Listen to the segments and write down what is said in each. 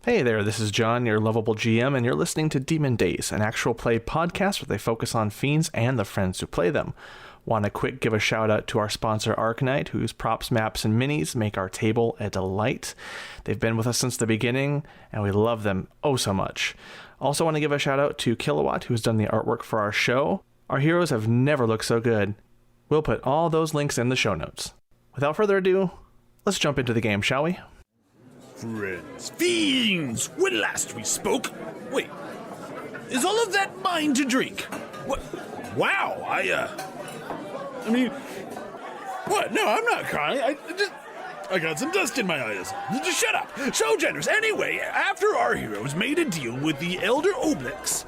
Hey there, this is John, your lovable GM, and you're listening to Demon Dayz, an actual play podcast where they focus on fiends and the friends who play them. Want to quick give a shout out to our sponsor Arknight, whose props, maps, and minis make our table a delight. They've been with us since the beginning, and we love them oh so much. Also want to give a shout out to KiloWhat, who's done the artwork for our show. Our heroes have never looked so good. We'll put all those links in the show notes. Without further ado, let's jump into the game, shall we? Friends, fiends, when last we spoke. Wait, is all of that mine to drink? What? Wow, I mean, what? No, I'm not crying. I got some dust in my eyes. Just shut up. So generous. Anyway, after our heroes made a deal with the Elder Oblix,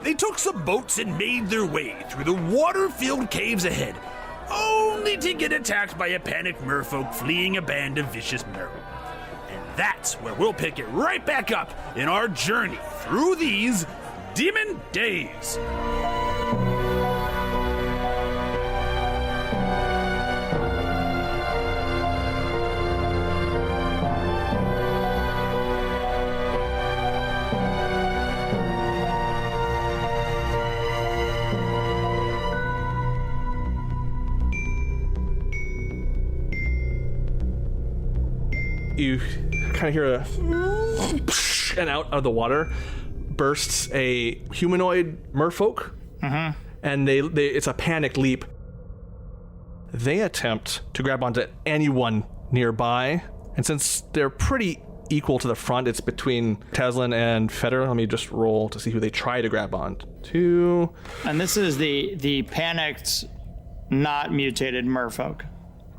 they took some boats and made their way through the water-filled caves ahead, only to get attacked by a panicked merfolk fleeing a band of vicious merfolk. That's where we'll pick it right back up in our journey through these Demon Dayz. You kind of hear a and out of the water bursts a humanoid merfolk, and it's a panicked leap. They attempt to grab onto anyone nearby, and since they're pretty equal to the front, it's between Taslin and Feder. Let me just roll to see who they try to grab onto. And this is the panicked, not mutated merfolk.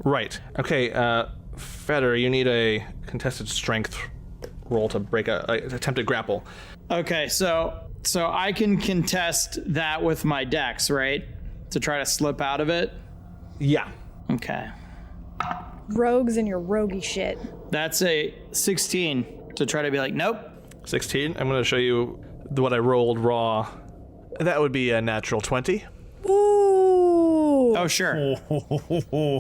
Right. Okay. Feder, you need a contested strength roll to break attempt to grapple. Okay, so I can contest that with my dex, right? To try to slip out of it? Yeah. Okay. Rogues and your roguey shit. That's a 16 to try to be like, nope. 16. I'm going to show you what I rolled raw. That would be a natural 20. Ooh. Oh, sure.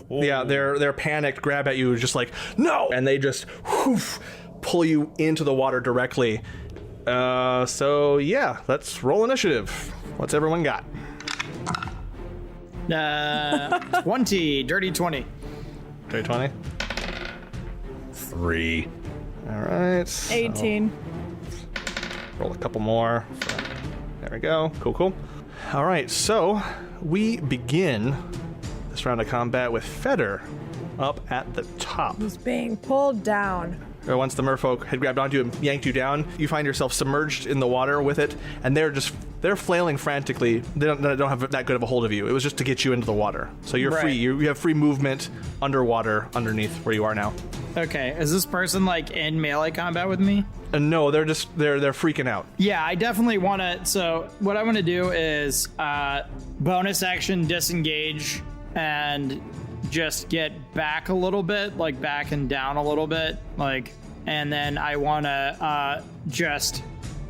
Yeah, they're panicked, grab at you, just like, no! And they just pull you into the water directly. So yeah, let's roll initiative. What's everyone got? 20, dirty 20. Dirty 20? 3. All right. 18. Roll a couple more. There we go. Cool. All right, so we begin this round of combat with Feder up at the top. He's being pulled down. Once the merfolk had grabbed onto you and yanked you down, you find yourself submerged in the water with it, and they're flailing frantically. They don't have that good of a hold of you. It was just to get you into the water. So you're free. You have free movement underwater underneath where you are now. Okay, is this person like in melee combat with me? No, they're freaking out. Yeah, I definitely want to. So what I want to do is bonus action disengage and just get back a little bit, like back and down a little bit, like, and then I want to just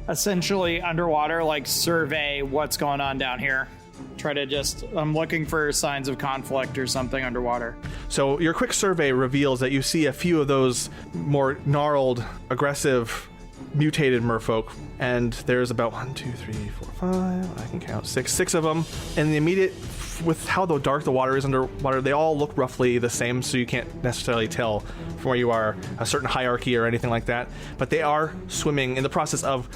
essentially underwater, like, survey what's going on down here. Try to I'm looking for signs of conflict or something underwater. So your quick survey reveals that you see a few of those more gnarled, aggressive, mutated merfolk, and there's about 1, 2, 3, 4, 5, I can count six of them. And the immediate, with how dark the water is underwater, they all look roughly the same, so you can't necessarily tell from where you are a certain hierarchy or anything like that. But they are swimming, in the process of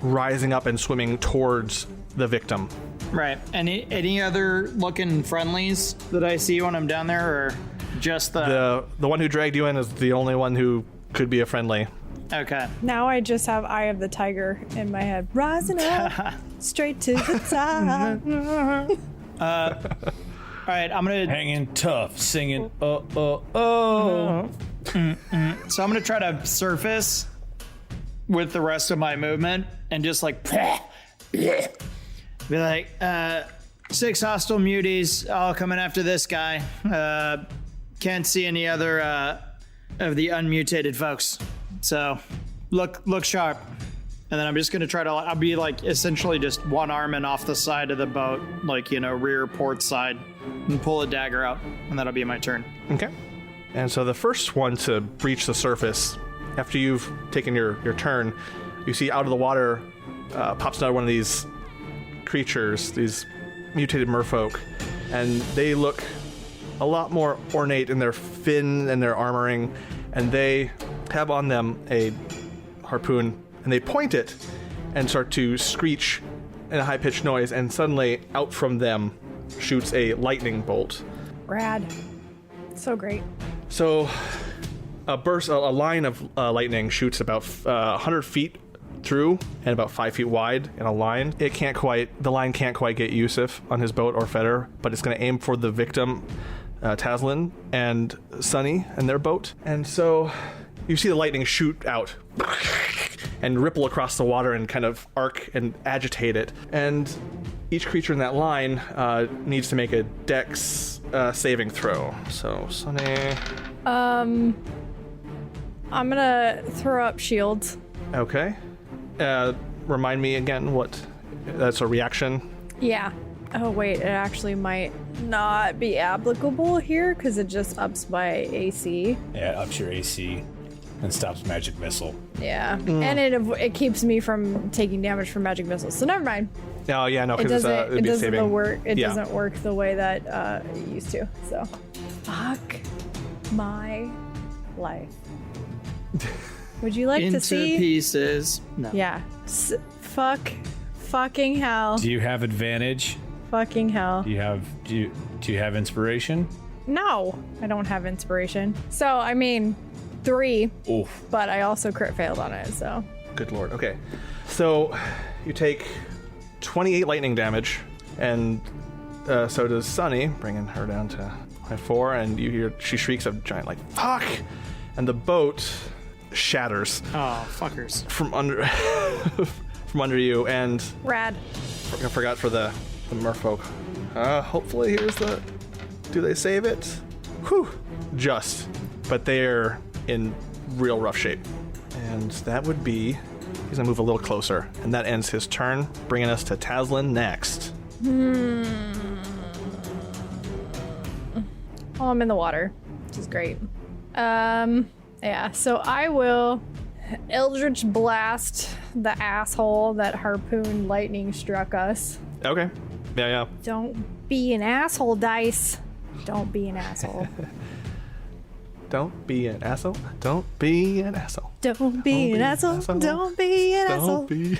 rising up and swimming towards the victim. Right. Any other looking friendlies that I see when I'm down there, or just the one who dragged you in is the only one who could be a friendly. Okay. Now I just have Eye of the Tiger in my head. Rising up, straight to the top. All right, I'm gonna Hanging tough, singing, So I'm gonna try to surface with the rest of my movement and just like be like, 6 hostile muties all coming after this guy. Can't see any other of the unmutated folks. So look sharp. And then I'm just gonna I'll be like essentially just one arming off the side of the boat, like, rear port side, and pull a dagger out, and that'll be my turn. Okay. And so the first one to breach the surface after you've taken your turn, you see out of the water pops another one of these creatures, these mutated merfolk, and they look a lot more ornate in their fin and their armoring, and they have on them a harpoon, and they point it and start to screech in a high-pitched noise, and suddenly out from them shoots a lightning bolt. Rad. So great. So a line of lightning shoots about 100 feet through and about 5 feet wide in a line. The line can't quite get Yusuf on his boat or Feder, but it's going to aim for the victim, Taslin and Sunny and their boat. And so you see the lightning shoot out and ripple across the water and kind of arc and agitate it. And each creature in that line needs to make a dex saving throw. So, Sunny. I'm gonna throw up shields. Okay. Remind me again what... That's a reaction? Yeah. Oh, wait, it actually might not be applicable here because it just ups my AC. Yeah, it ups your AC and stops magic missile. Yeah. And it keeps me from taking damage from magic missiles. So never mind. Oh, yeah, no, It because doesn't, it'd be doesn't saving. work. It Yeah. doesn't work the way that it used to. So, fuck my life. Would you like Into to see? pieces. No. Yeah. Fucking hell. Do you have advantage? Fucking hell. Do you have inspiration? No, I don't have inspiration. So, I mean, 3, Oof. but I also crit failed on it, so. Good lord. Okay. So you take 28 lightning damage, and so does Sunny, bringing her down to 4, and you hear she shrieks a giant, like, fuck! And the boat shatters Oh, fuckers. from under from under you, and Rad. I forgot for the merfolk. Hopefully here's the... Do they save it? Whew. Just. But they're in real rough shape. And that would be... He's gonna move a little closer. And that ends his turn, bringing us to Taslin next. Oh, I'm in the water, which is great. Yeah, so I will Eldritch Blast the asshole that harpoon lightning struck us. Okay. Yeah. Don't be an asshole, Dice. Don't be an asshole. Don't be an asshole. Don't be an asshole. Don't be an asshole. Don't be an asshole. Don't be...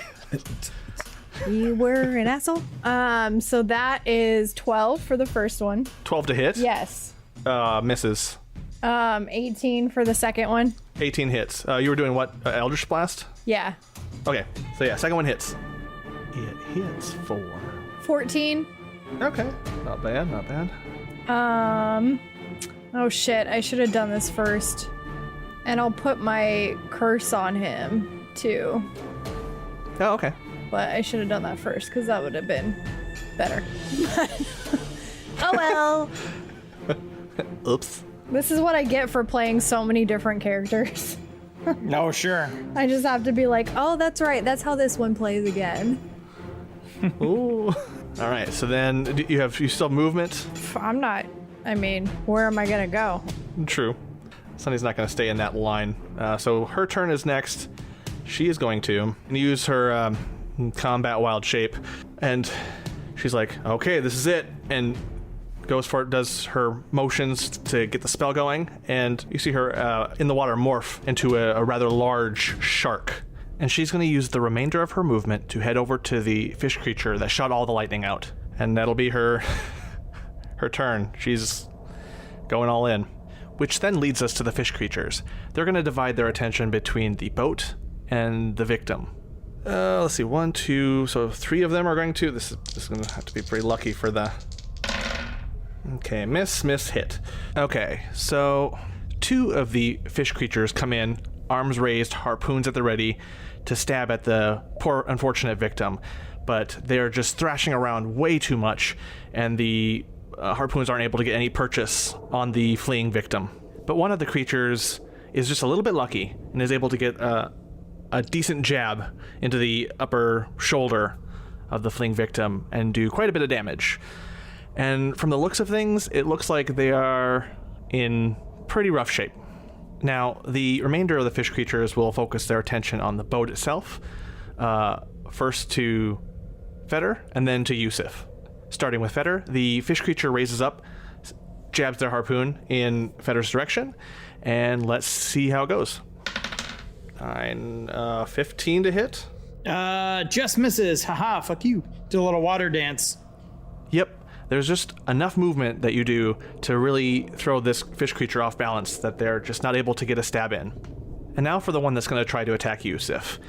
You were an asshole. So that is 12 for the first one. 12 to hit? Yes. Misses. 18 for the second one. 18 hits. You were doing what? Eldritch Blast? Yeah. Okay. So yeah, second one hits. It hits for... 14. Okay. Not bad, not bad. Oh shit, I should have done this first. And I'll put my curse on him too. Oh, okay. But I should have done that first because that would have been better. Oh well. Oops. This is what I get for playing so many different characters. No, sure. I just have to be like, oh, that's right. That's how this one plays again. Ooh. All right. So then you still have movement. I'm not. I mean, where am I gonna go? True. Sunny's not going to stay in that line. So her turn is next. She is going to use her combat wild shape, and she's like, "Okay, this is it," and goes for it. Does her motions to get the spell going, and you see her in the water morph into a rather large shark. And she's going to use the remainder of her movement to head over to the fish creature that shot all the lightning out, and that'll be her turn. She's going all in, which then leads us to the fish creatures. They're going to divide their attention between the boat and the victim. Let's see, 1, 2, so 3 of them are going to. This is going to have to be pretty lucky for the... Okay, miss, hit. Okay, so 2 of the fish creatures come in, arms raised, harpoons at the ready, to stab at the poor, unfortunate victim. But they're just thrashing around way too much, and the harpoons aren't able to get any purchase on the fleeing victim. But one of the creatures is just a little bit lucky and is able to get a decent jab into the upper shoulder of the fleeing victim and do quite a bit of damage. And from the looks of things, it looks like they are in pretty rough shape. Now, the remainder of the fish creatures will focus their attention on the boat itself. First to Feder, and then to Yusuf. Starting with Feder, the fish creature raises up, jabs their harpoon in Feder's direction, and let's see how it goes. 15 to hit. Just misses. Haha, fuck you. Do a little water dance. Yep. There's just enough movement that you do to really throw this fish creature off balance that they're just not able to get a stab in. And now for the one that's going to try to attack Yusuf.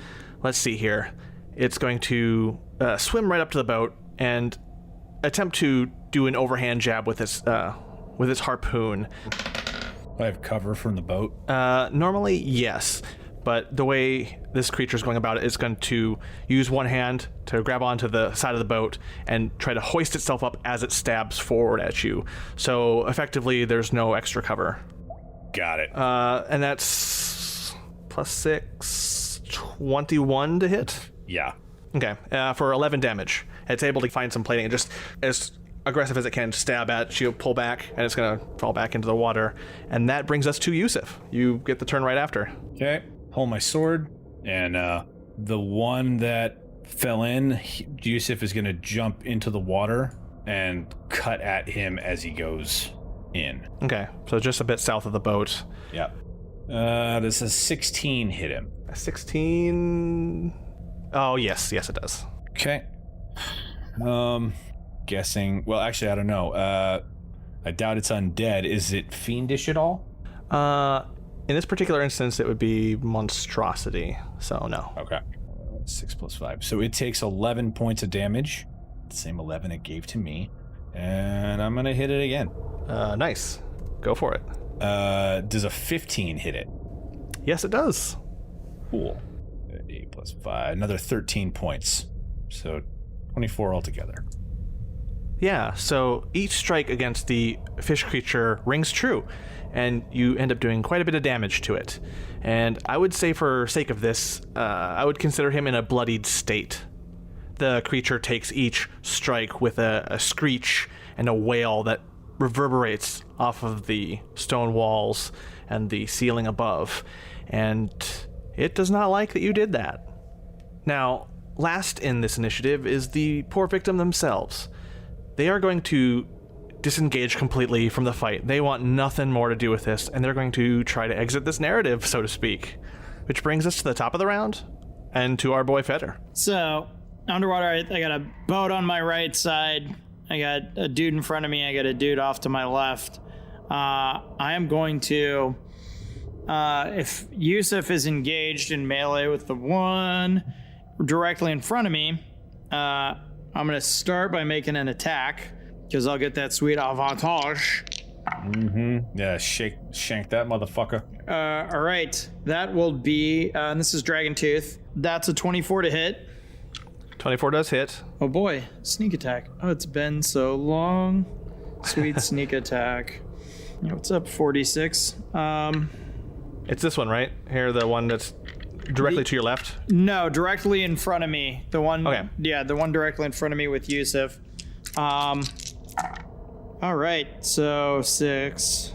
Let's see here. It's going to swim right up to the boat and attempt to do an overhand jab with its harpoon. I have cover from the boat. Normally, yes. But the way this creature is going about it is going to use one hand to grab onto the side of the boat and try to hoist itself up as it stabs forward at you. So effectively, there's no extra cover. Got it. And that's +6, 21 to hit. Yeah. Okay, for 11 damage. It's able to find some plating and just as aggressive as it can stab at you, pull back, and it's going to fall back into the water. And that brings us to Yusuf. You get the turn right after. Okay. Hold my sword, and the one that fell in, Yusuf is going to jump into the water and cut at him as he goes in. Okay, so just a bit south of the boat. Yeah. Does a 16 hit him? A 16... Oh, yes, it does. Okay. Guessing... Well, actually, I don't know. I doubt it's undead. Is it fiendish at all? In this particular instance, it would be monstrosity, so no. Okay. 6 + 5. So it takes 11 points of damage. The same 11 it gave to me. And I'm going to hit it again. Nice. Go for it. Does a 15 hit it? Yes, it does. Cool. 8 + 5. Another 13 points. So 24 altogether. Yeah, so each strike against the fish creature rings true, and you end up doing quite a bit of damage to it. And I would say for sake of this, I would consider him in a bloodied state. The creature takes each strike with a screech and a wail that reverberates off of the stone walls and the ceiling above, and it does not like that you did that. Now, last in this initiative is the poor victim themselves. They are going to disengage completely from the fight. They want nothing more to do with this, and they're going to try to exit this narrative, so to speak. Which brings us to the top of the round, and to our boy Feder. So, underwater, I got a boat on my right side. I got a dude in front of me. I got a dude off to my left. I am going to... if Yusuf is engaged in melee with the one directly in front of me, I'm going to start by making an attack, because I'll get that sweet avantage. Mm-hmm. Yeah, shank that motherfucker. All right. That will be, and this is Dragon Tooth. That's a 24 to hit. 24 does hit. Oh boy, sneak attack. Oh, it's been so long. Sweet sneak attack. Yeah, what's up, 46? It's this one, right? Here, the one that's directly to your left? No, directly in front of me. The one, okay. Yeah, the one directly in front of me with Yusuf. All right, so 6.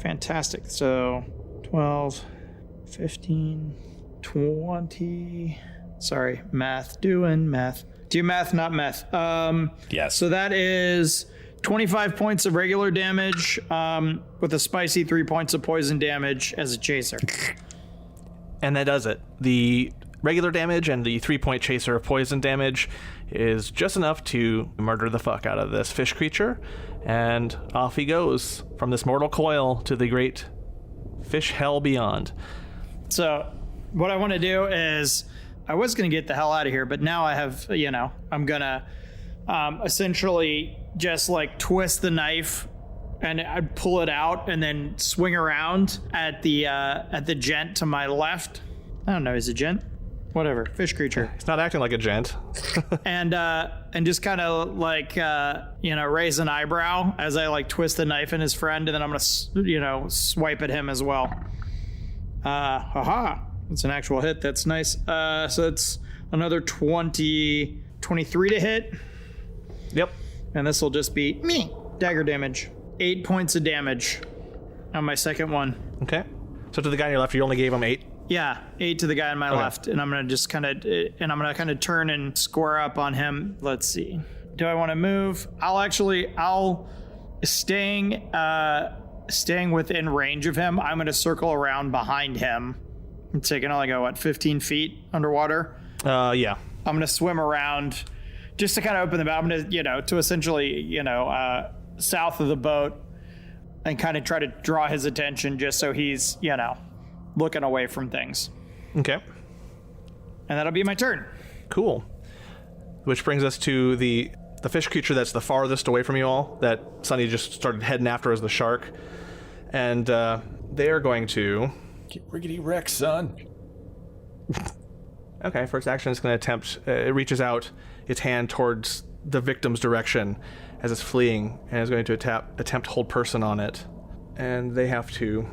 Fantastic. So 12, 15, 20. Sorry, math. Doing math. Do math, not meth. Yes. So that is 25 points of regular damage with a spicy 3 points of poison damage as a chaser. And that does it. The regular damage and the 3-point chaser of poison damage is just enough to murder the fuck out of this fish creature. And off he goes from this mortal coil to the great fish hell beyond. So what I want to do is, I was going to get the hell out of here, but now I have, I'm going to essentially just like twist the knife and I'd pull it out and then swing around at the gent to my left. I don't know, he's a gent? Whatever, fish creature. He's not acting like a gent. and just kind of like, raise an eyebrow as I like twist the knife in his friend, and then I'm going to, swipe at him as well. Haha, it's an actual hit. That's nice. So it's another 23 to hit. Yep. And this will just be dagger damage. 8 points of damage on my second one. Okay. So to the guy on your left, you only gave him 8? Yeah, 8 to the guy on my left, and I'm gonna just kind of turn and square up on him. Let's see. Do I want to move? I'll staying within range of him. I'm gonna circle around behind him. I'm taking only go 15 feet underwater. Yeah. I'm gonna swim around just to kind of open the mouth. I'm gonna to essentially south of the boat and kind of try to draw his attention just so he's looking away from things. Okay. And that'll be my turn. Cool. Which brings us to the fish creature that's the farthest away from you all, that Sunny just started heading after as the shark. And they are going to... Get rickety wrecked, son. Okay, first action is going to attempt... it reaches out its hand towards the victim's direction as it's fleeing, and is going to attempt hold person on it. And they have to...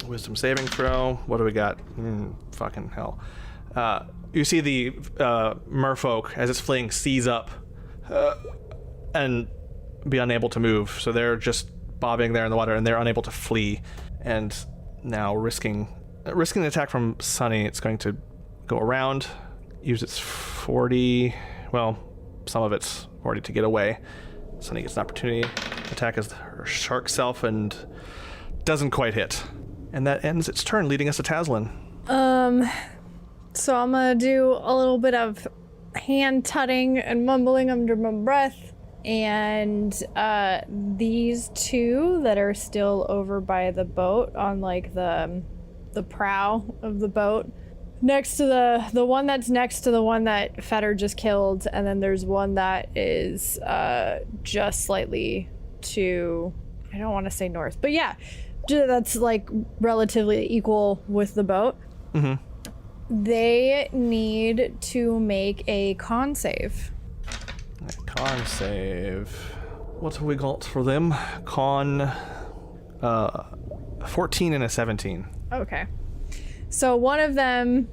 Wisdom saving throw. What do we got? Fucking hell. You see the merfolk, as it's fleeing, seize up and be unable to move. So they're just bobbing there in the water, and they're unable to flee. And now risking the attack from Sunny, it's going to go around, use its 40... Well, some of its 40 to get away. Sunny gets an opportunity attack as her shark self and doesn't quite hit. And that ends its turn, leading us to Taslin. So I'm gonna do a little bit of hand tutting and mumbling under my breath. And these two that are still over by the boat on like the prow of the boat, next to the one that's next to the one that Fetter just killed, and then there's one that is just slightly to, I don't want to say north, but yeah, that's like relatively equal with the boat. Mm-hmm. They need to make a con save. Con save. What have we got for them? Con 14 and a 17. Okay. So one of them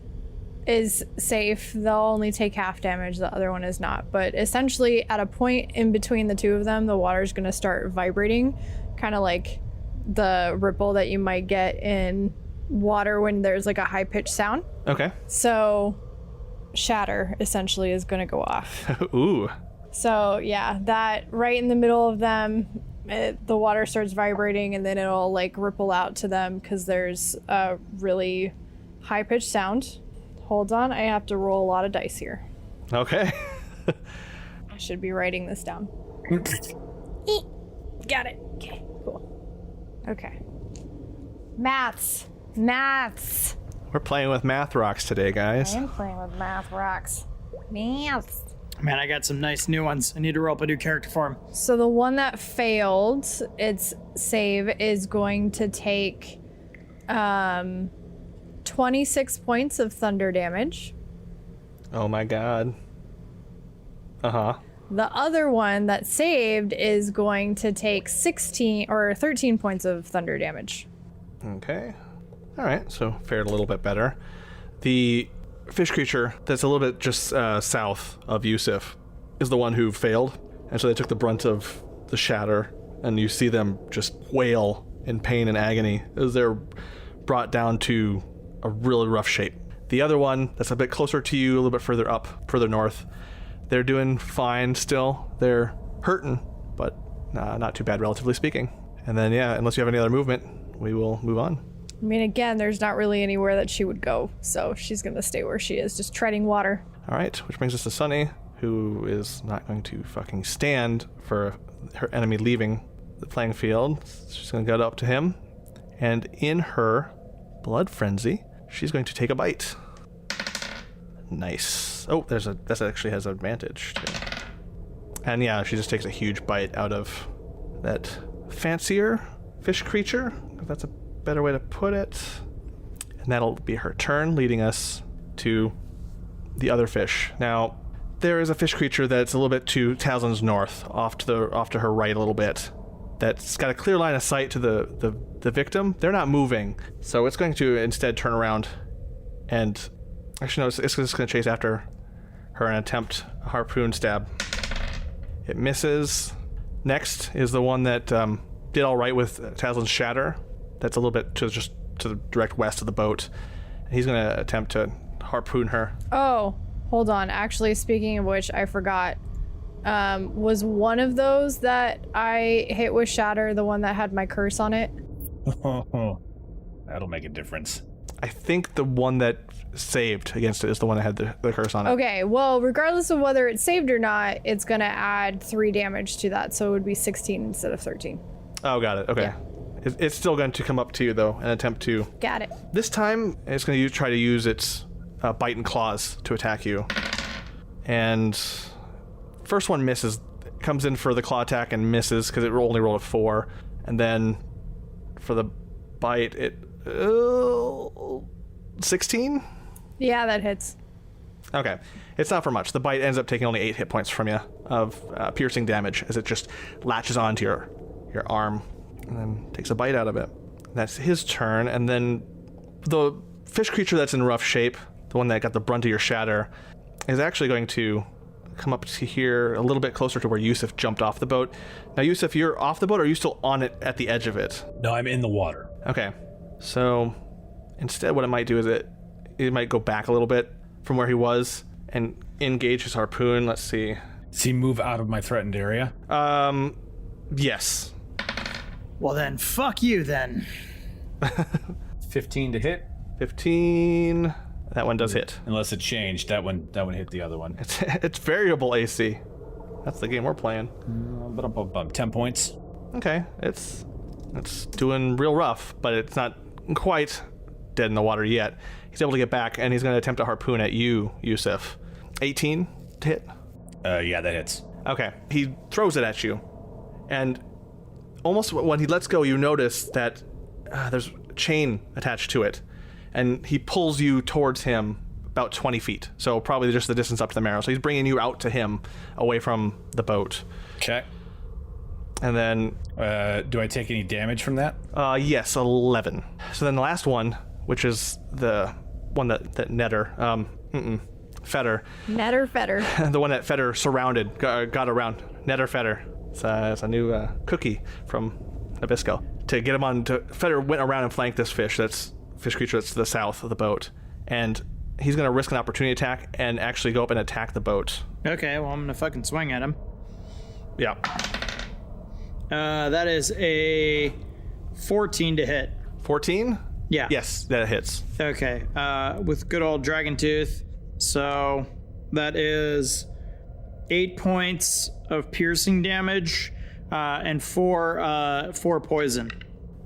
is safe. They'll only take half damage. The other one is not. But essentially, at a point in between the two of them, the water's going to start vibrating, kind of like the ripple that you might get in water when there's like a high-pitched sound. Okay. So shatter essentially is going to go off. Ooh. So yeah, that right in the middle of them, the water starts vibrating, and then it'll like ripple out to them because there's a really high-pitched sound. Hold on, I have to roll a lot of dice here. Okay. I should be writing this down. Got it. Okay, cool. Okay. Maths. We're playing with math rocks today, guys. I am playing with math rocks. Maths. Man, I got some nice new ones. I need to roll up a new character for him. So the one that failed its save is going to take 26 points of thunder damage. Oh my god. Uh-huh. The other one that saved is going to take 16 or 13 points of thunder damage. Okay. All right, so fared a little bit better. The fish creature that's a little bit just south of Yusuf is the one who failed, and so they took the brunt of the shatter, and you see them just wail in pain and agony as they're brought down to a really rough shape. The other one that's a bit closer to you, a little bit further up, further north, they're doing fine still. They're hurting, but not too bad, relatively speaking. And then, yeah, unless you have any other movement, we will move on. I mean, again, there's not really anywhere that she would go, so she's going to stay where she is, just treading water. All right, which brings us to Sunny, who is not going to fucking stand for her enemy leaving the playing field. She's going to go up to him, and in her blood frenzy, she's going to take a bite. Nice. Oh, that actually has advantage too. And yeah, she just takes a huge bite out of that fancier fish creature, if that's a better way to put it. And that'll be her turn, leading us to the other fish. Now, there is a fish creature that's a little bit to Taslin's north, off to her right a little bit, that's got a clear line of sight to the victim. They're not moving, so it's going to instead turn around and actually no, it's just going to chase after her and attempt a harpoon stab. It misses. Next is the one that did all right with Taslin's shatter. That's a little bit to just to the direct west of the boat. He's going to attempt to harpoon her. Oh, hold on. Actually, speaking of which, I forgot. Was one of those that I hit with Shatter the one that had my curse on it? That'll make a difference. I think the one that saved against it is the one that had the curse on it. Okay, well, regardless of whether it's saved or not, it's going to add 3 damage to that, so it would be 16 instead of 13. Oh, got it. Okay. Yeah. It's still going to come up to you, though, and attempt to... Got it. This time, it's going to try to use its bite and claws to attack you. And first one misses. Comes in for the claw attack and misses because it only rolled a 4. And then for the bite, it... 16? Yeah, that hits. Okay. It's not for much. The bite ends up taking only 8 hit points from you of piercing damage as it just latches onto your arm and then takes a bite out of it. That's his turn. And then the fish creature that's in rough shape, the one that got the brunt of your shatter, is actually going to come up to here a little bit closer to where Yusuf jumped off the boat. Now, Yusuf, you're off the boat, or are you still on it at the edge of it? No, I'm in the water. Okay. So instead what it might do is it might go back a little bit from where he was and engage his harpoon. Let's see. Does he move out of my threatened area? Yes. Well then, fuck you then. 15 to hit. 15. That one does hit. Unless it changed. That one hit the other one. It's variable AC. That's the game we're playing. 10 points. Okay. It's doing real rough, but it's not quite dead in the water yet. He's able to get back, and he's going to attempt a harpoon at you, Yusuf. 18 to hit? Yeah, that hits. Okay. He throws it at you, and almost when he lets go, you notice that there's a chain attached to it, and he pulls you towards him about 20 feet, so probably just the distance up to the marrow. So he's bringing you out to him, away from the boat. Okay. And then... do I take any damage from that? Yes, 11. So then the last one, which is the one that Netter, Fetter. Netter Fetter. The one that Fetter surrounded, got around. Netter Fetter. It's a new cookie from Nabisco. To get him on, Fetter went around and flanked this fish creature that's to the south of the boat. And he's going to risk an opportunity attack and actually go up and attack the boat. Okay, well, I'm gonna fucking swing at him. Yeah. That is a 14 to hit. 14? Yeah. Yes, that hits. Okay, with good old Dragon Tooth. So that is 8 points of piercing damage and 4 poison.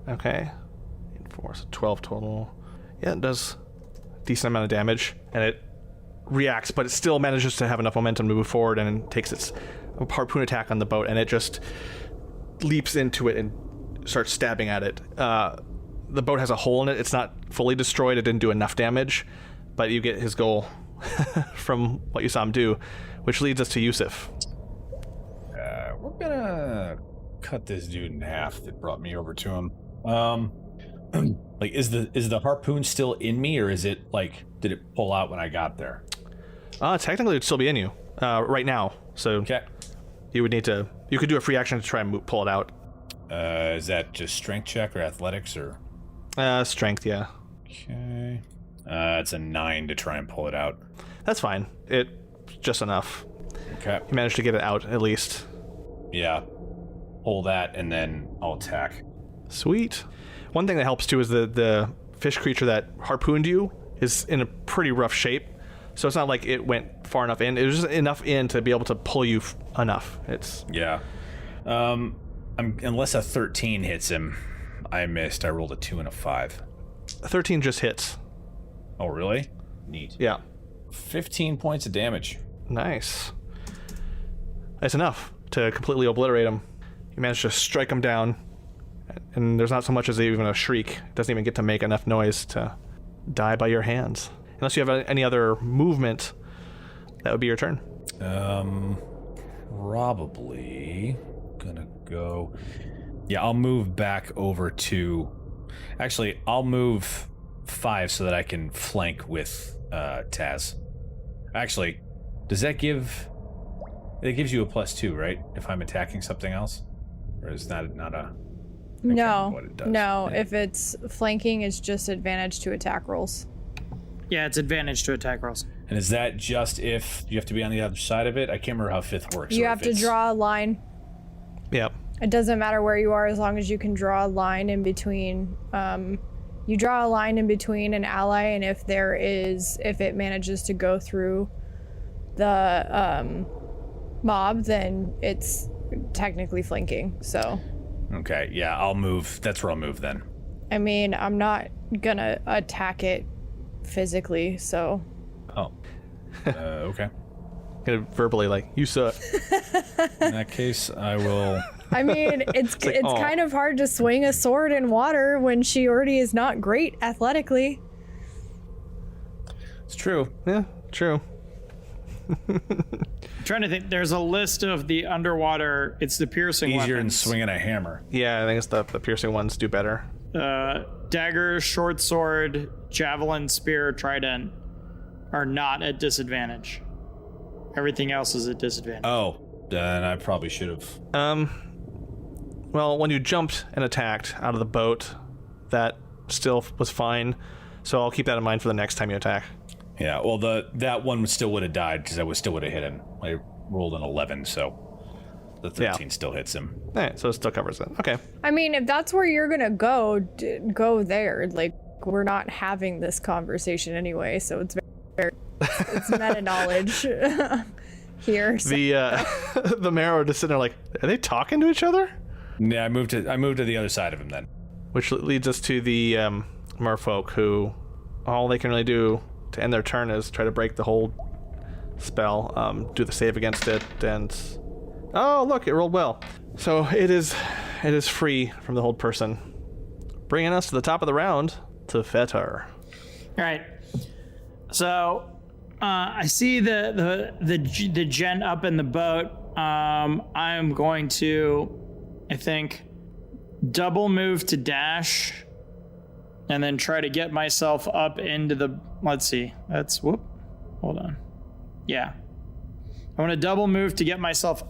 Okay. 4, so 12 total. Yeah, it does a decent amount of damage, and it reacts, but it still manages to have enough momentum to move forward and takes its harpoon attack on the boat, and it just leaps into it and starts stabbing at it. The boat has a hole in it. It's not fully destroyed. It didn't do enough damage, but you get his goal from what you saw him do, which leads us to Yusuf. We're gonna cut this dude in half that brought me over to him. Like, is the harpoon still in me, or is it like, did it pull out when I got there? Technically it'd still be in you right now, so Okay. you would need to, you could do a free action to try and pull it out. Is that just strength check or athletics or? Strength, yeah. Okay. It's a 9 to try and pull it out. That's fine. It's just enough. Okay. You managed to get it out at least. Yeah. Pull that and then I'll attack. Sweet. One thing that helps too is the fish creature that harpooned you is in a pretty rough shape. So it's not like it went far enough in. It was just enough in to be able to pull you enough. It's... Yeah. Unless a 13 hits him, I missed. I rolled a 2 and a 5. 13 just hits. Oh, really? Neat. Yeah. 15 points of damage. Nice. That's enough to completely obliterate him. You manage to strike him down, and there's not so much as even a shriek. It doesn't even get to make enough noise to die by your hands. Unless you have any other movement, that would be your turn. Probably gonna go... Yeah, I'll move back over to... Actually, I'll move 5 so that I can flank with Taz. Actually, does that give... It gives you a +2, right? If I'm attacking something else? Or is that not a... No, what it does. no. If it's flanking, it's just advantage to attack rolls. Yeah, it's advantage to attack rolls. And is that just if you have to be on the other side of it? I can't remember how fifth works. You or have if to it's- draw a line. Yep. It doesn't matter where you are as long as you can draw a line in between. You draw a line in between an ally, and if it manages to go through the mob, then it's technically flanking. So, Okay, yeah, I'll move. That's where I'll move then. I mean, I'm not gonna attack it physically, so. Oh. Okay. Gonna verbally like, you suck. In that case, I will. I mean, it's aw. kind of hard to swing a sword in water when she already is not great athletically. It's true. Yeah, true. I'm trying to think. There's a list of the underwater. It's the piercing Easier than weapons. swinging a hammer. Yeah, I think it's the piercing ones do better. Dagger, short sword, javelin, spear, trident are not at disadvantage. Everything else is at disadvantage. Oh, then I probably should have. Well, when you jumped and attacked out of the boat, that still was fine. So I'll keep that in mind for the next time you attack. Yeah, well, that one still would have died because I still would have hit him. I rolled an 11, so the 13 still hits him. All right, so it still covers it. Okay. I mean, if that's where you're gonna go, go there. Like, we're not having this conversation anyway, so it's it's meta knowledge here. So. The Marrow just sitting there like, are they talking to each other? Yeah, I moved to the other side of him then. Which leads us to the Merfolk, who all they can really do to end their turn is try to break the hold spell, do the save against it, and oh look, it rolled well. So it is free from the hold person, bringing us to the top of the round to Fetar. All right. So I see the gent up in the boat. I'm going to, I think, double move to dash, and then try to get myself up into the. Let's see. That's whoop. Hold on. Yeah. I want to double move to get myself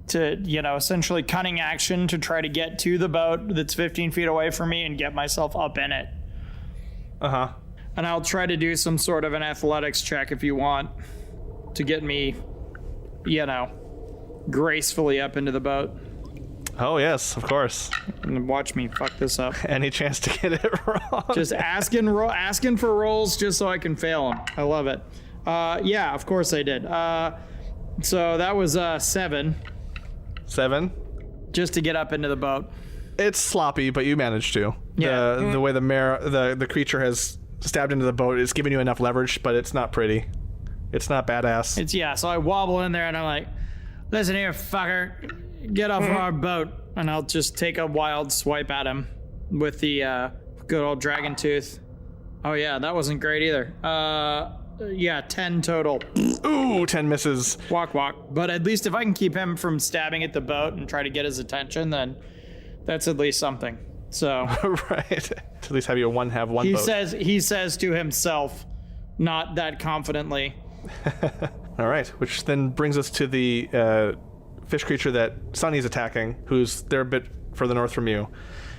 to, essentially cunning action to try to get to the boat that's 15 feet away from me and get myself up in it. Uh-huh. And I'll try to do some sort of an athletics check if you want to get me, gracefully up into the boat. Oh yes, of course. And watch me fuck this up. Any chance to get it wrong? Just asking for rolls just so I can fail them. I love it. Yeah, of course I did. So that was 7. 7. Just to get up into the boat. It's sloppy, but you managed to. Yeah. The way the creature has stabbed into the boat is giving you enough leverage, but it's not pretty. It's not badass. So I wobble in there and I'm like, listen here, fucker, get off our boat. And I'll just take a wild swipe at him with the good old dragon tooth. Oh yeah, that wasn't great either. 10 total. Ooh, 10 misses. Walk. But at least if I can keep him from stabbing at the boat and try to get his attention, then that's at least something. So Right. To at least have you have one he boat. he says to himself, not that confidently. All right, which then brings us to the fish creature that Sunny's attacking, they're a bit further north from you.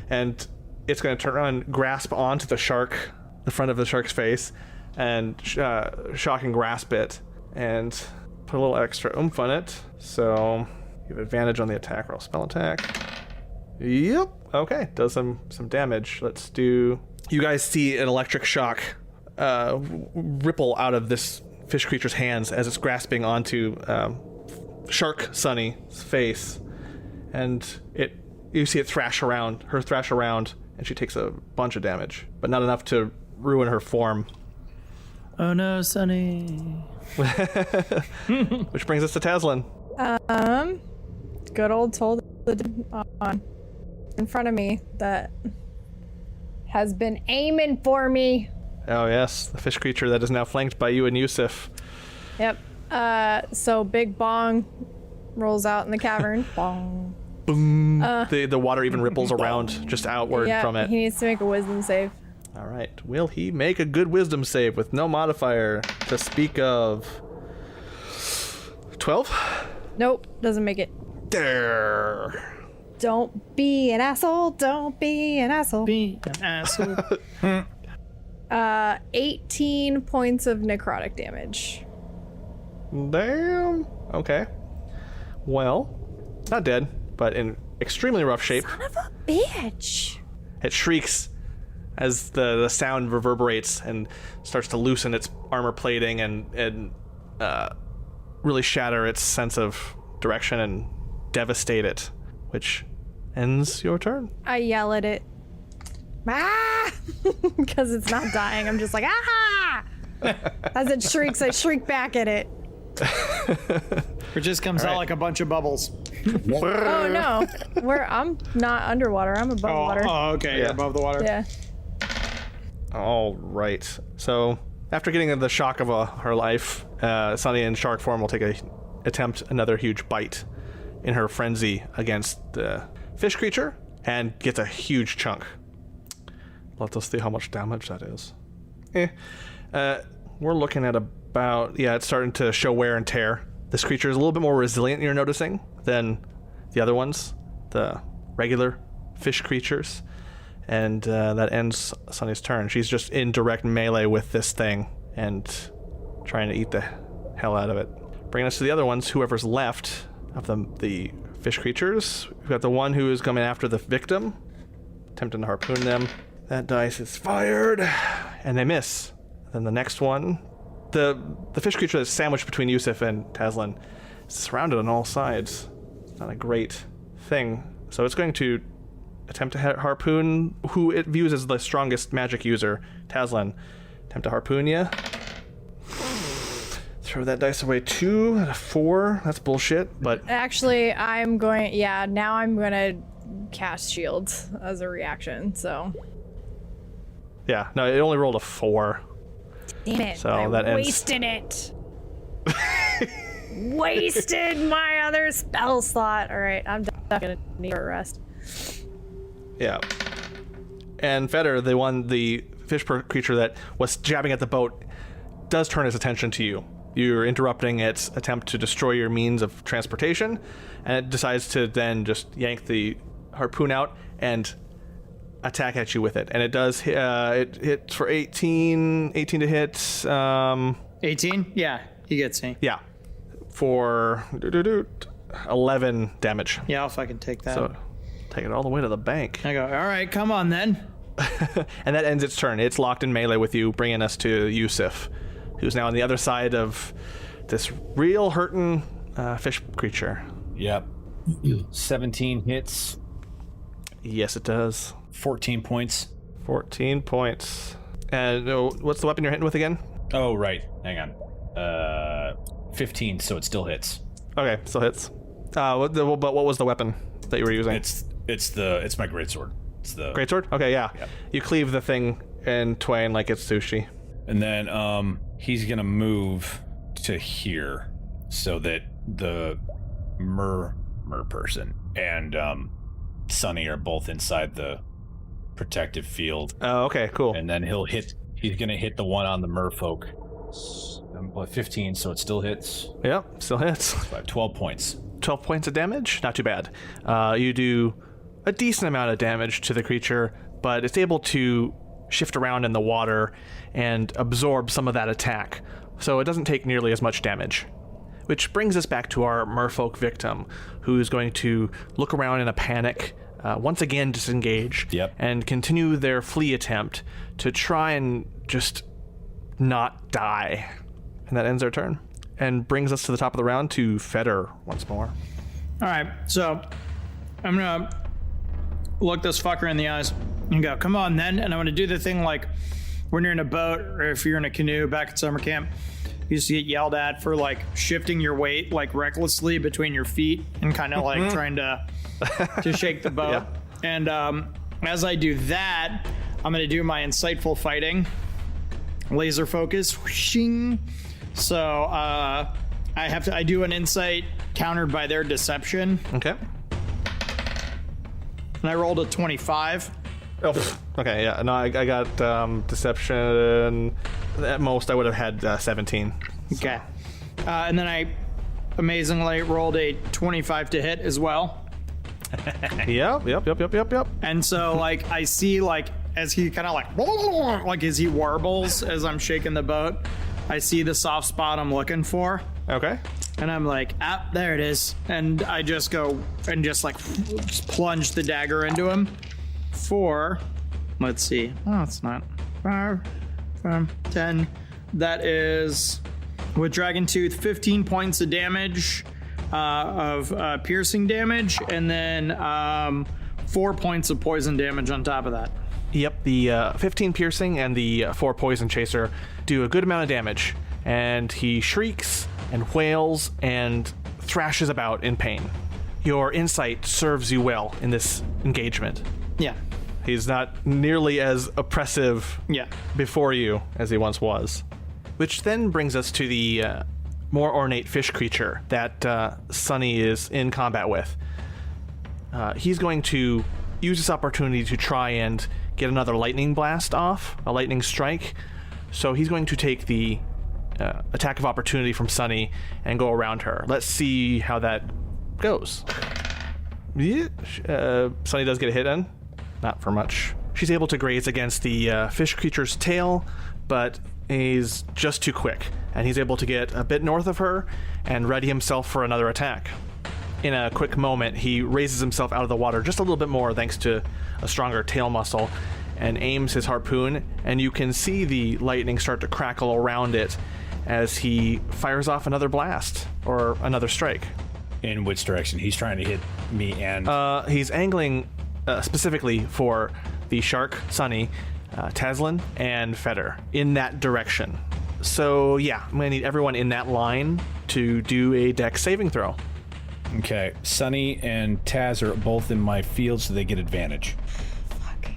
And it's going to turn around and grasp onto the front of the shark's face, and shock and grasp it, and put a little extra oomph on it. So you have advantage on the attack roll. Spell attack. Yep. Okay, does some damage. Let's do... You guys see an electric shock ripple out of this fish creature's hands as it's grasping onto Shark Sunny's face, and you see it thrash around, and she takes a bunch of damage, but not enough to ruin her form. Oh no, Sunny. Which brings us to Taslin. Good old told on in front of me that has been aiming for me. Oh yes, the fish creature that is now flanked by you and Yusuf. Yep. So Big Bong rolls out in the cavern. Bong. Boom. The water even ripples around just outward from it. He needs to make a wisdom save. All right. Will he make a good wisdom save with no modifier to speak of? 12? Nope, doesn't make it. There. Don't be an asshole. Don't be an asshole. Be an asshole. 18 points of necrotic damage. Damn. Okay. Well, not dead, but in extremely rough shape. Son of a bitch. It shrieks as the sound reverberates and starts to loosen its armor plating and really shatter its sense of direction and devastate it, which ends your turn. I yell at it. Ah! Because it's not dying. I'm just like, ah! As it shrieks, I shriek back at it. It just comes out like a bunch of bubbles. Oh no, I'm not underwater. I'm above water. Oh, okay. Yeah. You're above the water. Yeah. All right. So after getting the shock of her life, Sunny in shark form will attempt another huge bite in her frenzy against the fish creature and gets a huge chunk. Let us see how much damage that is. We're looking at about, it's starting to show wear and tear. This creature is a little bit more resilient, you're noticing, than the other ones, the regular fish creatures. And that ends Sunny's turn. She's just in direct melee with this thing and trying to eat the hell out of it. Bringing us to the other ones, whoever's left of the fish creatures. We've got the one who is coming after the victim, attempting to harpoon them. That dice is fired, and they miss. Then the next one, the fish creature that's sandwiched between Yusuf and Tazlin is surrounded on all sides. It's not a great thing. So it's going to attempt to harpoon who it views as the strongest magic user, Tazlin. Attempt to harpoon you. Throw that dice away. 2 out of 4. That's bullshit, but... Actually, now I'm going to cast shields as a reaction, so... Yeah, no, it only rolled a 4. Damn it, So I that ends... wasted it. Wasted my other spell slot. All right, I'm definitely going to need a rest. Yeah. And Feder, the fish creature that was jabbing at the boat, does turn its attention to you. You're interrupting its attempt to destroy your means of transportation, and it decides to then just yank the harpoon out and attack at you with it. And it does it hits for 18 to hit. 18? Yeah, he gets me. Yeah. For 11 damage. Yeah, I'll fucking take that. So take it all the way to the bank. I go, all right, come on then. And that ends its turn. It's locked in melee with you, bringing us to Yusuf, who's now on the other side of this real hurting fish creature. Yep. 17 hits. Yes, it does. 14 points. 14 points. And what's the weapon you're hitting with again? Oh, right. Hang on. 15, so it still hits. Okay, still hits. But what was the weapon that you were using? It's my greatsword. It's the greatsword? Okay, yeah. Yep. You cleave the thing in twain like it's sushi. And then he's gonna move to here so that the mer person and Sunny are both inside the protective field. Oh, okay, cool. And then he's gonna hit the one on the Merfolk. 15, so it still hits. Yep, still hits. So I have 12 points. 12 points of damage? Not too bad. You do a decent amount of damage to the creature, but it's able to shift around in the water and absorb some of that attack, so it doesn't take nearly as much damage. Which brings us back to our Merfolk victim, who is going to look around in a panic, once again disengage, and continue their flee attempt to try and just not die. And that ends their turn. And brings us to the top of the round to Feder once more. All right, so I'm going to look this fucker in the eyes and go, come on then. And I'm going to do the thing like when you're in a boat or if you're in a canoe back at summer camp, you used to get yelled at for like shifting your weight like recklessly between your feet and kind of like trying to shake the boat. Yeah. And as I do that, I'm going to do my insightful fighting. Laser focus. Whooshing. So I do an insight countered by their deception. Okay. And I rolled a 25. Oh, okay, yeah. No, I got deception. At most, I would have had 17. So. Okay. And then I amazingly rolled a 25 to hit as well. Yep. And so, like, I see, like, as he kind of like as he warbles as I'm shaking the boat, I see the soft spot I'm looking for. Okay. And I'm like, there it is. And I just go and just plunge the dagger into him for, let's see. Oh, it's not 5, 10. That is, with Dragon Tooth, 15 points of damage, of piercing damage, and then 4 points of poison damage on top of that. Yep, the 15 piercing and the 4 poison chaser do a good amount of damage. And he shrieks and wails and thrashes about in pain. Your insight serves you well in this engagement. Yeah. He's not nearly as oppressive before you as he once was. Which then brings us to the more ornate fish creature that Sunny is in combat with. He's going to use this opportunity to try and get another lightning blast off, a lightning strike. So he's going to take the attack of opportunity from Sunny and go around her. Let's see how that goes. Yeah, Sunny does get a hit in. Not for much. She's able to graze against the fish creature's tail, but he's just too quick, and he's able to get a bit north of her and ready himself for another attack. In a quick moment, he raises himself out of the water just a little bit more thanks to a stronger tail muscle and aims his harpoon, and you can see the lightning start to crackle around it as he fires off another blast or another strike. In which direction? He's trying to hit me and... He's angling specifically for the shark, Sunny, Tazlin, and Feder in that direction. So yeah, I'm going to need everyone in that line to do a dex saving throw. Okay, Sunny and Taz are both in my field, so they get advantage. Fuck.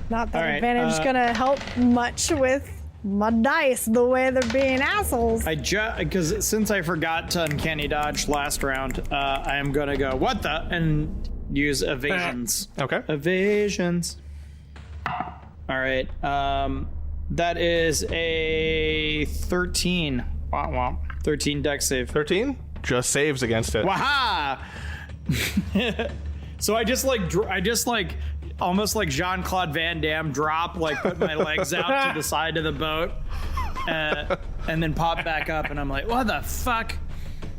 Not that All right, advantage is gonna help much with my dice the way they're being assholes. Because since I forgot to uncanny dodge last round, I am gonna go what the and use evasions. Okay. Evasions. All right. That is a 13. Wow. 13 dex save. 13 just saves against it. Waha! So I just almost like Jean-Claude Van Damme drop, like put my legs out to the side of the boat, and then pop back up, and I'm like, what the fuck?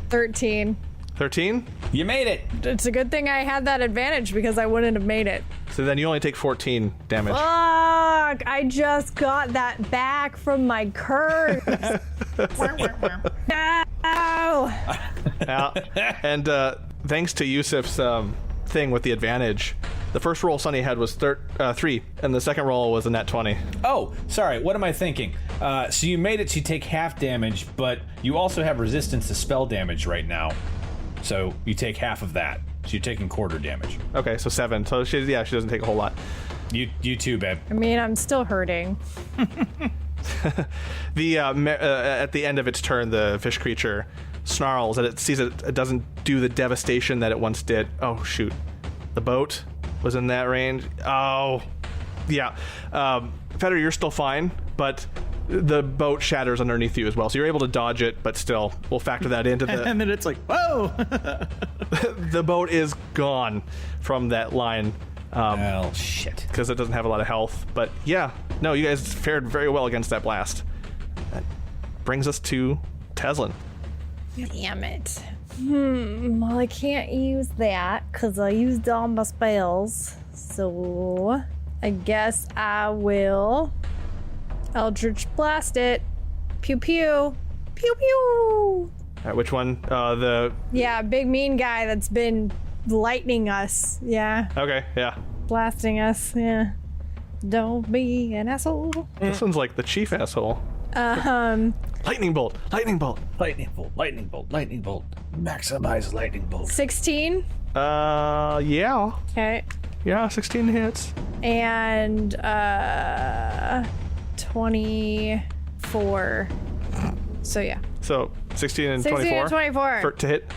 13. 13? You made it! It's a good thing I had that advantage because I wouldn't have made it. So then you only take 14 damage. Fuck! I just got that back from my curse. No! And thanks to Yusuf's thing with the advantage, the first roll Sunny had was 3, and the second roll was a nat 20. Oh, sorry, what am I thinking? So you made it to take half damage, but you also have resistance to spell damage right now. So you take half of that. So you're taking quarter damage. Okay, so 7. So she doesn't take a whole lot. You too, babe. I mean, I'm still hurting. The at the end of its turn, the fish creature snarls, and it sees it doesn't do the devastation that it once did. Oh shoot, the boat was in that range. Oh, yeah. Feder, you're still fine, but the boat shatters underneath you as well, so you're able to dodge it, but still, we'll factor that into the... And then it's like, whoa! The boat is gone from that line. Well, shit. Because it doesn't have a lot of health. But yeah, no, you guys fared very well against that blast. That brings us to Tazlin. Damn it. Well, I can't use that because I used all my spells. So I guess I will Eldritch Blast it. Pew pew. Pew pew. All right, which one? Yeah, big mean guy that's been lightning us. Yeah. Okay, yeah. Blasting us. Yeah. Don't be an asshole. This one's like the chief asshole. Lightning bolt. Lightning bolt. Lightning bolt, lightning bolt, lightning bolt. Maximize lightning bolt. 16. Yeah. Okay. Yeah, 16 hits. And 24. So yeah. So 16 and 16 24. and 24. To hit.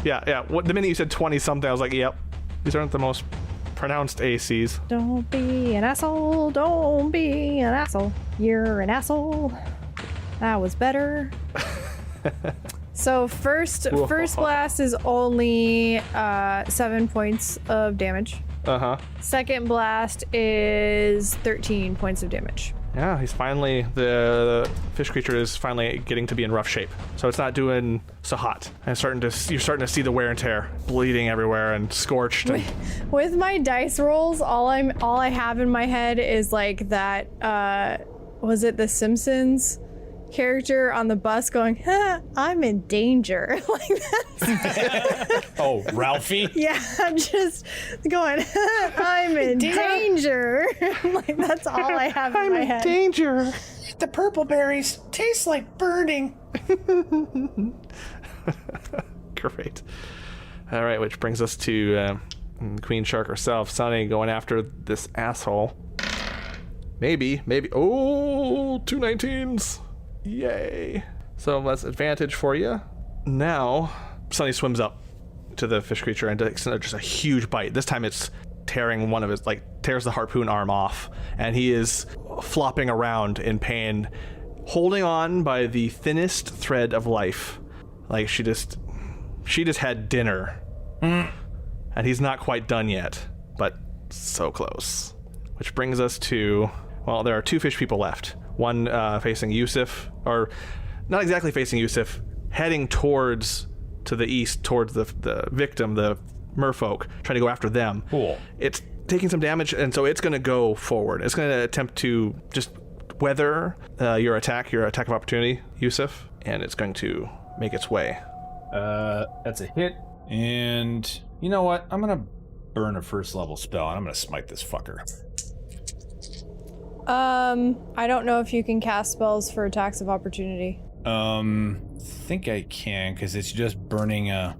Yeah. The minute you said 20 something, I was like, yep. These aren't the most pronounced ACs. Don't be an asshole. Don't be an asshole. You're an asshole. That was better. So first blast is only 7 points of damage. Second blast is 13 points of damage. Yeah, the fish creature is finally getting to be in rough shape. So it's not doing so hot. And you're starting to see the wear and tear, bleeding everywhere and scorched. With my dice rolls, all I have in my head is like that. Was it the Simpsons character on the bus going, I'm in danger. Like that. Oh, Ralphie? Yeah, I'm just going, I'm in danger. Like that's all I have in my head. I'm in danger. The purple berries taste like burning. Great. All right, which brings us to Queen Shark herself, Sunny, going after this asshole. Maybe. Oh, 2 19s. Yay. So that's advantage for you. Now, Sunny swims up to the fish creature and takes just a huge bite. This time it's tearing tears the harpoon arm off, and he is flopping around in pain, holding on by the thinnest thread of life. Like she just had dinner. And he's not quite done yet, but so close. Which brings us to, well, there are 2 fish people left. One facing Yusuf, or not exactly facing Yusuf, heading to the east, towards the victim, the Merfolk, trying to go after them. Cool. It's taking some damage, and so it's going to go forward. It's going to attempt to just weather your attack of opportunity, Yusuf, and it's going to make its way. That's a hit. And you know what? I'm going to burn a first level spell, and I'm going to smite this fucker. I don't know if you can cast spells for attacks of opportunity. Think I can, because it's just burning a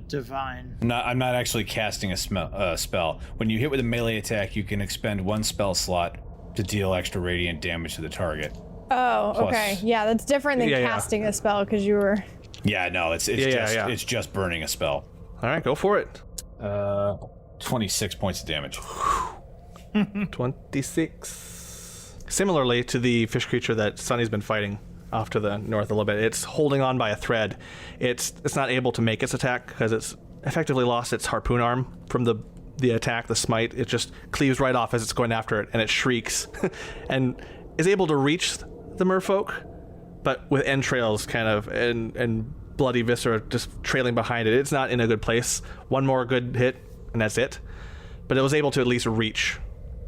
divine. I'm not actually casting a spell. When you hit with a melee attack, you can expend 1 spell slot to deal extra radiant damage to the target. Oh, Plus, okay. Yeah, that's different than casting a spell, because you were... Yeah, no, it's just burning a spell. All right, go for it. 26 points of damage. 26. Similarly to the fish creature that Sunny's been fighting off to the north a little bit, it's holding on by a thread. It's not able to make its attack because it's effectively lost its harpoon arm from the attack, the smite. It just cleaves right off as it's going after it, and it shrieks and is able to reach the Merfolk, but with entrails kind of and bloody viscera just trailing behind it. It's not in a good place. One more good hit and that's it. But it was able to at least reach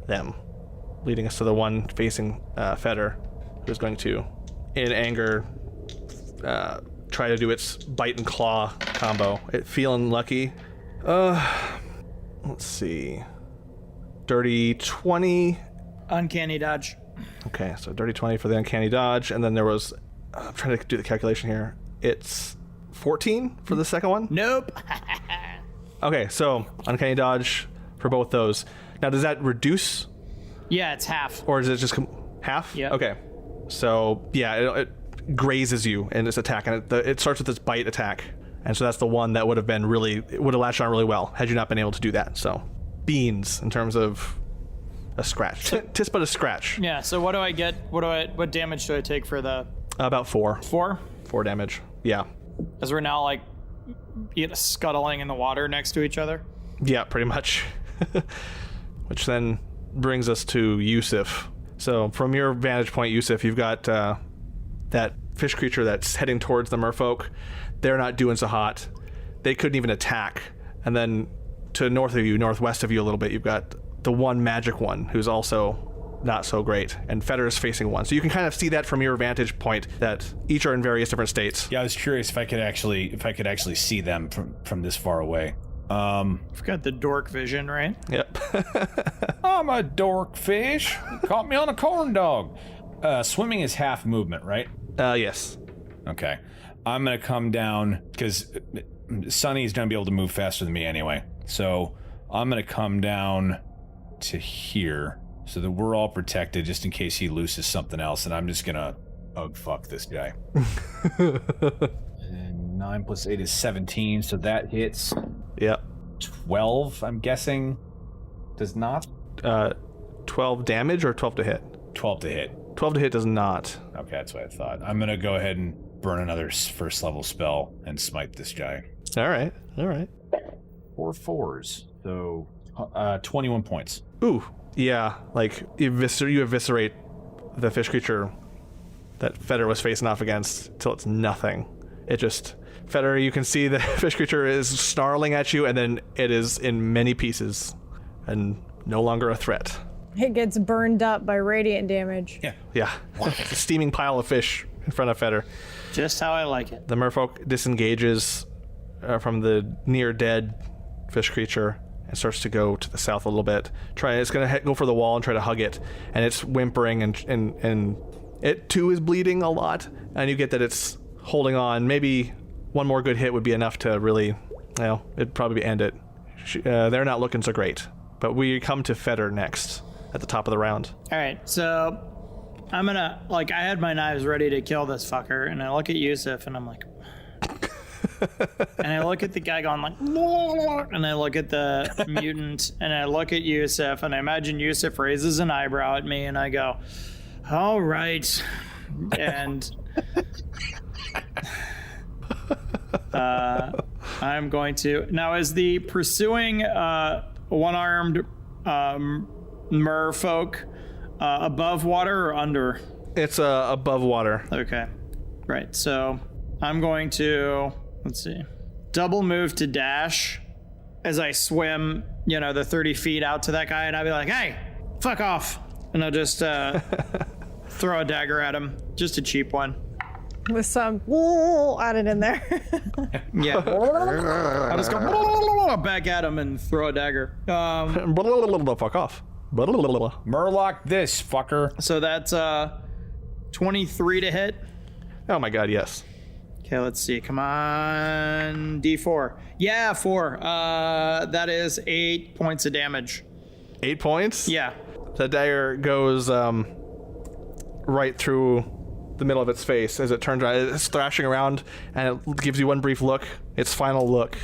them, leading us to the one facing Feder, who's going to, in anger, try to do its bite and claw combo. It feeling lucky. Let's see. Dirty 20. Uncanny dodge. Okay, so dirty 20 for the uncanny dodge, and then there was, I'm trying to do the calculation here. It's 14 for the second one? Nope. Okay, so uncanny dodge for both those. Now, does that reduce? Yeah, it's half. Or is it just half? Yeah. Okay. So, yeah, it grazes you in its attack, and it starts with its bite attack. And so that's the one that would have latched on really well had you not been able to do that. So, beans in terms of a scratch. Tis but a scratch. Yeah, so what do I get? What damage do I take for the... About 4. 4? 4 damage. Yeah. As we're now, like, scuttling in the water next to each other? Yeah, pretty much. Which then brings us to Yusuf. So from your vantage point, Yusuf, you've got that fish creature that's heading towards the Merfolk. They're not doing so hot. They couldn't even attack. And then to north of you, northwest of you a little bit, you've got the one magic one who's also not so great. And Feder is facing one. So you can kind of see that from your vantage point that each are in various different states. Yeah, I was curious if I could actually see them from this far away. I've got the dork vision, right? Yep. I'm a dork fish. You caught me on a corn dog. Swimming is half movement, right? Yes. Okay. I'm going to come down because Sunny's going to be able to move faster than me anyway. So I'm going to come down to here so that we're all protected just in case he looses something else. And I'm just going to fuck this guy. And 9 plus 8 is 17. So that hits. Yep. 12, I'm guessing. Does not? 12 damage or 12 to hit? 12 to hit. 12 to hit does not. Okay, that's what I thought. I'm going to go ahead and burn another first level spell and smite this guy. All right. 4 4s. So 21 points. Ooh, yeah. Like you eviscerate the fish creature that Feder was facing off against till it's nothing. It just Feder, you can see the fish creature is snarling at you, and then it is in many pieces and no longer a threat. It gets burned up by radiant damage. Yeah. It's a steaming pile of fish in front of Feder. Just how I like it. The merfolk disengages from the near dead fish creature and starts to go to the south a little bit. It's going to go for the wall and try to hug it, and it's whimpering and it too is bleeding a lot, and you get that it's holding on. Maybe one more good hit would be enough to really, it'd probably end it. They're not looking so great, but we come to Feder next at the top of the round. All right, so I'm gonna, I had my knives ready to kill this fucker, and I look at Yusuf, and I'm like, and I look at the guy going like, and I look at the mutant, and I look at Yusuf, and I imagine Yusuf raises an eyebrow at me, and I go, all right, and I'm going to, now is the pursuing one-armed merfolk above water or under? It's above water. Okay, right, so I'm going to, let's see, double move to dash as I swim, the 30 feet out to that guy, and I'll be like, hey, fuck off. And I'll just throw a dagger at him, just a cheap one. With some added in there. Yeah. I'll just go back at him and throw a dagger. Fuck off. Murloc this, fucker. So that's 23 to hit. Oh my god, yes. Okay, let's see. Come on, D4. Yeah, 4. That is 8 points of damage. 8 points? Yeah. The dagger goes right through the middle of its face as it turns around. It's thrashing around, and it gives you one brief look, its final look,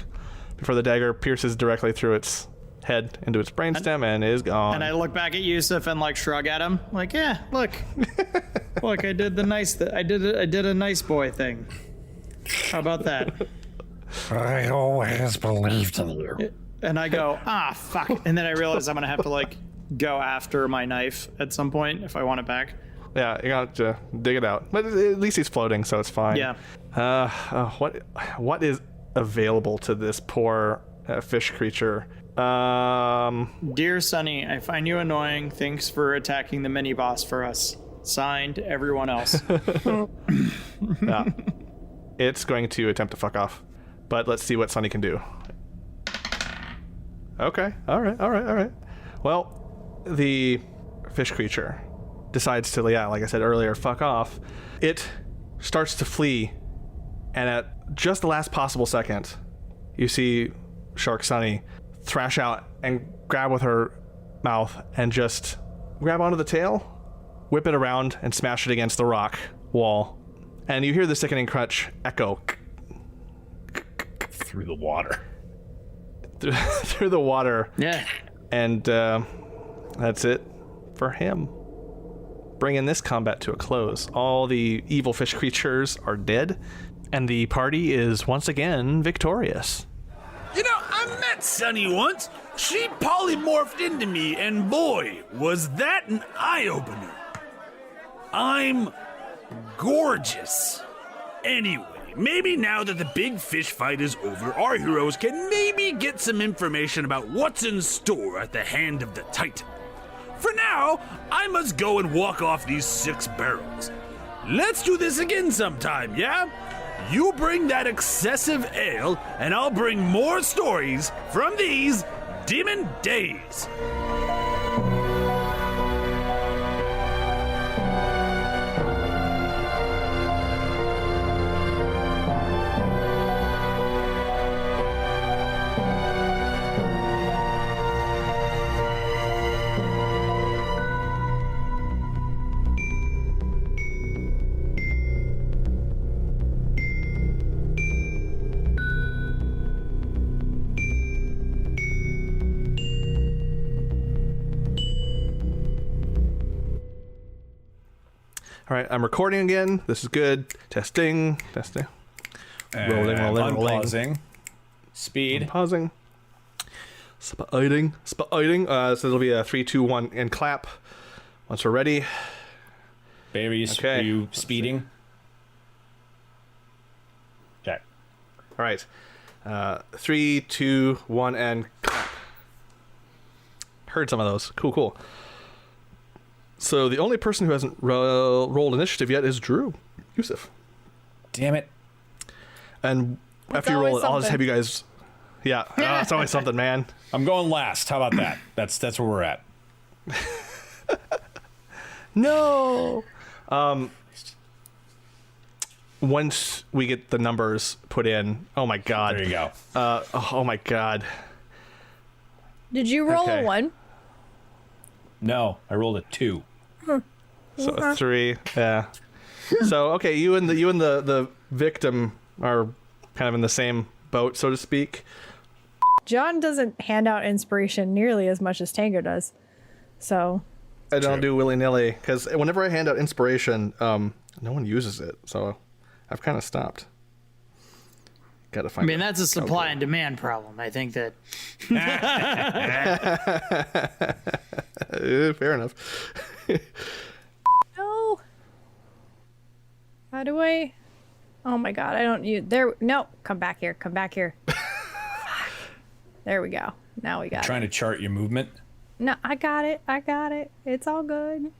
before the dagger pierces directly through its head into its brainstem and is gone. And I look back at Yusuf and shrug at him, yeah, look, look, I did the nice. I did a nice boy thing. How about that? I always believed in you. And I go, fuck. And then I realize I'm gonna have to go after my knife at some point if I want it back. Yeah, you got to dig it out. But at least he's floating, so it's fine. Yeah. What is available to this poor fish creature? Dear Sonny, I find you annoying. Thanks for attacking the mini boss for us. Signed, everyone else. Yeah. It's going to attempt to fuck off. But let's see what Sonny can do. Okay. All right. Well, the fish creature decides to, like I said earlier, fuck off. It starts to flee, and at just the last possible second, you see Shark Sunny thrash out and grab with her mouth and just grab onto the tail, whip it around, and smash it against the rock wall. And you hear the sickening crunch echo Through the water. through the water. Yeah. And that's it for him. Bringing this combat to a close. All the evil fish creatures are dead, and the party is once again victorious. I met Sunny once. She polymorphed into me, and boy, was that an eye-opener. I'm gorgeous. Anyway, maybe now that the big fish fight is over, our heroes can maybe get some information about what's in store at the hand of the Titan. For now, I must go and walk off these 6 barrels. Let's do this again sometime, yeah? You bring that excessive ale, and I'll bring more stories from these demon days. All right, I'm recording again. This is good. Testing. Rolling. Unpausing. Speed. Pausing. Speeding. So it'll be a 3, 2, 1, and clap. Once we're ready. Barry, Okay. Are you speeding? Okay. All right. 3, 2, 1, and clap. Heard some of those. Cool. So the only person who hasn't rolled initiative yet is Drew. Yusuf. Damn it. And after you roll always it, I'll just have something. you guys... Yeah, it's always something, man. I'm going last. How about that? That's where we're at. No! Once we get the numbers put in... Oh, my God. There you go. Oh, my God. Did you roll Okay. a 1? No, I rolled a 2. So a 3, yeah. So okay, you and the victim are kind of in the same boat, so to speak. John doesn't hand out inspiration nearly as much as Tango does. So I don't do willy-nilly because whenever I hand out inspiration, no one uses it, so I've kind of stopped. Got to I find. mean, that's a supply and demand problem. I think that. Fair enough. no. How do I? Oh my God! I don't use there. No, come back here. There we go. Now we got Trying to chart your movement. it. No, I got it. It's all good.